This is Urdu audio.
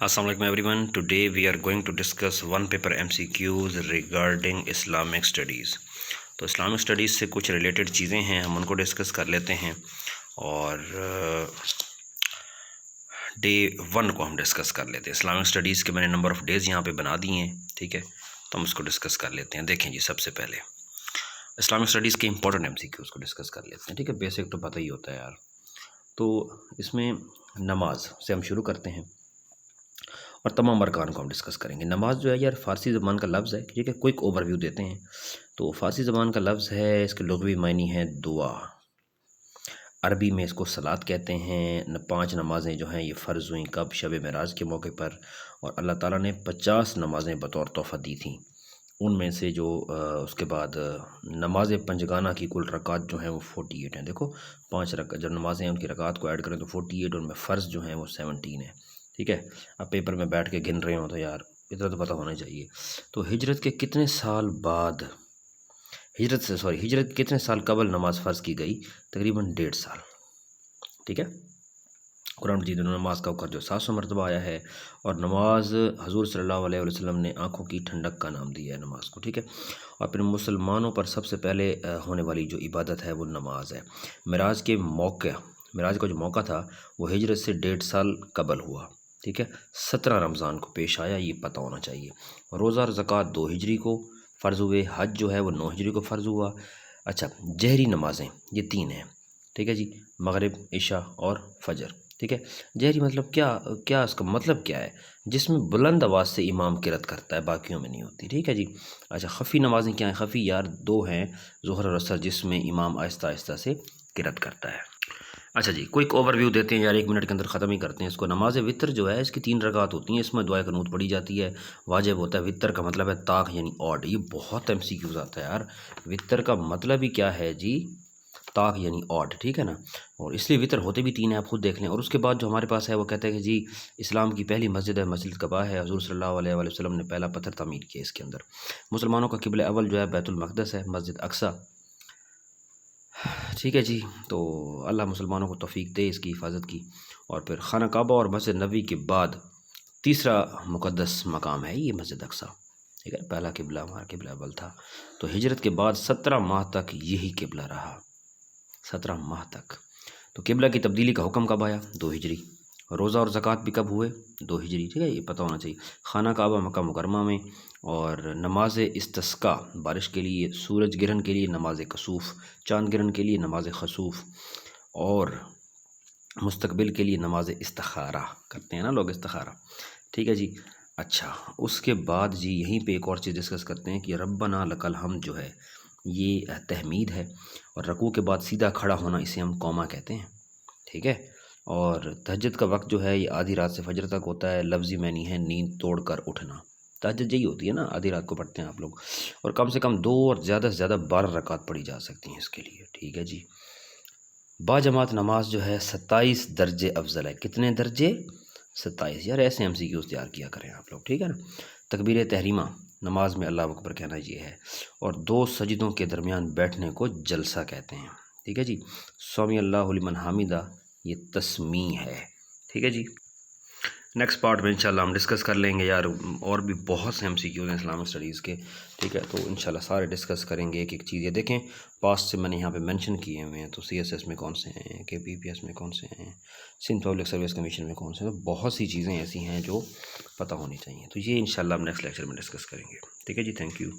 Assalamu alaikum everyone. Today we are going to discuss one paper MCQs regarding Islamic studies. تو اسلامک اسٹڈیز سے کچھ ریلیٹڈ چیزیں ہیں، ہم ان کو ڈسکس کر لیتے ہیں اور ڈے 1 کو ہم ڈسکس کر لیتے ہیں۔ اسلامک اسٹڈیز کے میں نے نمبر آف ڈیز یہاں پہ بنا دیے ہیں، ٹھیک ہے، تو ہم اس کو ڈسکس کر لیتے ہیں۔ دیکھیں جی، سب سے پہلے اسلامک اسٹڈیز کے امپورٹنٹ MCQs کو ڈسکس کر لیتے ہیں، ٹھیک ہے، بیسک تو پتہ ہی ہوتا ہے یار۔ تو اس میں نماز سے ہم شروع کرتے ہیں اور تمام ارکان کو ہم ڈسکس کریں گے۔ نماز جو ہے یار فارسی زبان کا لفظ ہے، ٹھیک ہے، کوئک اوور ویو دیتے ہیں۔ تو فارسی زبان کا لفظ ہے، اس کے لغوی معنی ہے دعا، عربی میں اس کو صلاۃ کہتے ہیں۔ 5 نمازیں جو ہیں یہ فرض ہوئیں کب؟ شب معراج کے موقع پر، اور اللہ تعالیٰ نے 50 نمازیں بطور تحفہ دی تھیں۔ ان میں سے جو اس کے بعد نماز پنجگانہ کی کل رکعت جو ہیں وہ 48 ہیں۔ دیکھو 5 رکعت جب نمازیں ہیں ان کی رکعت کو ایڈ کریں تو 48، ان میں فرض جو ہیں وہ 17 ہیں، ٹھیک ہے۔ اب پیپر میں بیٹھ کے گن رہے ہوں تو یار اتنا تو پتہ ہونا چاہیے۔ تو ہجرت کے کتنے سال بعد ہجرت کتنے سال قبل نماز فرض کی گئی؟ تقریباً 1.5 سال، ٹھیک ہے۔ قرآن مجید میں نماز کا اوقات جو 700 مرتبہ آیا ہے، اور نماز حضور صلی اللہ علیہ وسلم نے آنکھوں کی ٹھنڈک کا نام دیا ہے نماز کو، ٹھیک ہے۔ اور پھر مسلمانوں پر سب سے پہلے ہونے والی جو عبادت ہے وہ نماز ہے۔ معراج کا جو موقع تھا وہ ہجرت سے 1.5 سال قبل ہوا، ٹھیک ہے۔ 17 رمضان کو پیش آیا، یہ پتہ ہونا چاہیے۔ روزہ اور زکوٰۃ 2 ہجری کو فرض ہوئے، حج جو ہے وہ 9 ہجری کو فرض ہوا۔ اچھا، جہری نمازیں یہ 3 ہیں، ٹھیک ہے جی، مغرب، عشاء اور فجر، ٹھیک ہے۔ جہری مطلب کیا اس کا مطلب کیا ہے؟ جس میں بلند آواز سے امام قرات کرتا ہے، باقیوں میں نہیں ہوتی، ٹھیک ہے جی۔ اچھا، خفی نمازیں کیا ہیں؟ خفی یار 2 ہیں، ظہر اور عصر، جس میں امام آہستہ آہستہ سے قرات کرتا ہے۔ اچھا جی، کوئک اوور ویو دیتے ہیں یار، 1 منٹ کے اندر ختم ہی کرتے ہیں اس کو۔ نماز وتر جو ہے اس کی 3 رکعت ہوتی ہیں، اس میں دعائے قنوت پڑھی جاتی ہے، واجب ہوتا ہے۔ وتر کا مطلب ہے طاق یعنی آڈ، یہ بہت MCQs آتا ہے یار۔ وتر کا مطلب ہی کیا ہے جی؟ طاق یعنی آڈ، ٹھیک ہے نا، اور اس لیے وتر ہوتے بھی 3 ہیں، آپ خود دیکھ لیں۔ اور اس کے بعد جو ہمارے پاس ہے وہ کہتے ہیں کہ جی اسلام کی پہلی مسجد ہے مسجد قباء ہے، حضور صلی اللہ علیہ وسلم نے پہلا پتھر تعمیر کیا اس کے اندر۔ مسلمانوں کا قبلہ اول جو ہے بیت المقدس ہے، مسجد اقصی، ٹھیک ہے جی۔ تو اللہ مسلمانوں کو توفیق دے اس کی حفاظت کی۔ اور پھر خانہ کعبہ اور مسجد نبوی کے بعد تیسرا مقدس مقام ہے یہ مسجد اقصی، ٹھیک ہے۔ پہلا قبلہ ہمارا قبلہ اول تھا۔ تو ہجرت کے بعد 17 ماہ تک یہی قبلہ رہا، 17 ماہ تک۔ تو قبلہ کی تبدیلی کا حکم کب آیا؟ 2 ہجری۔ روزہ اور زکوٰۃ بھی کب ہوئے؟ 2 ہجری، ٹھیک ہے، یہ پتہ ہونا چاہیے۔ خانہ کعبہ مکہ مکرمہ میں، اور نماز استسقاء بارش کے لیے، سورج گرہن کے لیے نماز کسوف، چاند گرہن کے لیے نماز خسوف، اور مستقبل کے لیے نماز استخارہ کرتے ہیں نا لوگ، استخارہ، ٹھیک ہے جی۔ اچھا، اس کے بعد جی یہیں پہ ایک اور چیز ڈسکس کرتے ہیں کہ ربنا لک الحمد جو ہے یہ تحمید ہے، اور رکوع کے بعد سیدھا کھڑا ہونا اسے ہم قوما کہتے ہیں، ٹھیک ہے۔ اور تہجد کا وقت جو ہے یہ آدھی رات سے فجر تک ہوتا ہے، لفظی معنی ہے نیند توڑ کر اٹھنا۔ تہجد یہی ہوتی ہے نا، آدھی رات کو پڑھتے ہیں آپ لوگ، اور کم سے کم 2 اور زیادہ سے زیادہ 12 رکعت پڑھی جا سکتی ہیں اس کے لیے، ٹھیک ہے جی۔ با جماعت نماز جو ہے 27 درجے افضل ہے۔ کتنے درجے؟ 27۔ یار ایسے MCQs تیار کیا کریں آپ لوگ، ٹھیک ہے نا۔ تکبیر تحریمہ نماز میں اللہ اکبر کہنا یہ ہے، اور 2 سجدوں کے درمیان بیٹھنے کو جلسہ کہتے ہیں، ٹھیک ہے جی۔ سمی اللہ لمن حمیدہ یہ تسمیع ہے، ٹھیک ہے جی۔ نیکسٹ پارٹ میں انشاءاللہ ہم ڈسکس کر لیں گے یار، اور بھی بہت سے MCQs ہیں اسلامک اسٹڈیز کے، ٹھیک ہے، تو انشاءاللہ سارے ڈسکس کریں گے ایک ایک چیز۔ یہ دیکھیں پاسٹ سے میں نے یہاں پہ مینشن کیے ہوئے ہیں، تو CSS میں کون سے ہیں، KPPS میں کون سے ہیں، سندھ پبلک سروس کمیشن میں کون سے ہیں، تو بہت سی چیزیں ایسی ہیں جو پتہ ہونی چاہیے۔ تو یہ انشاءاللہ ہم نیکسٹ لیکچر میں ڈسکس کریں گے، ٹھیک ہے جی۔ Thank you.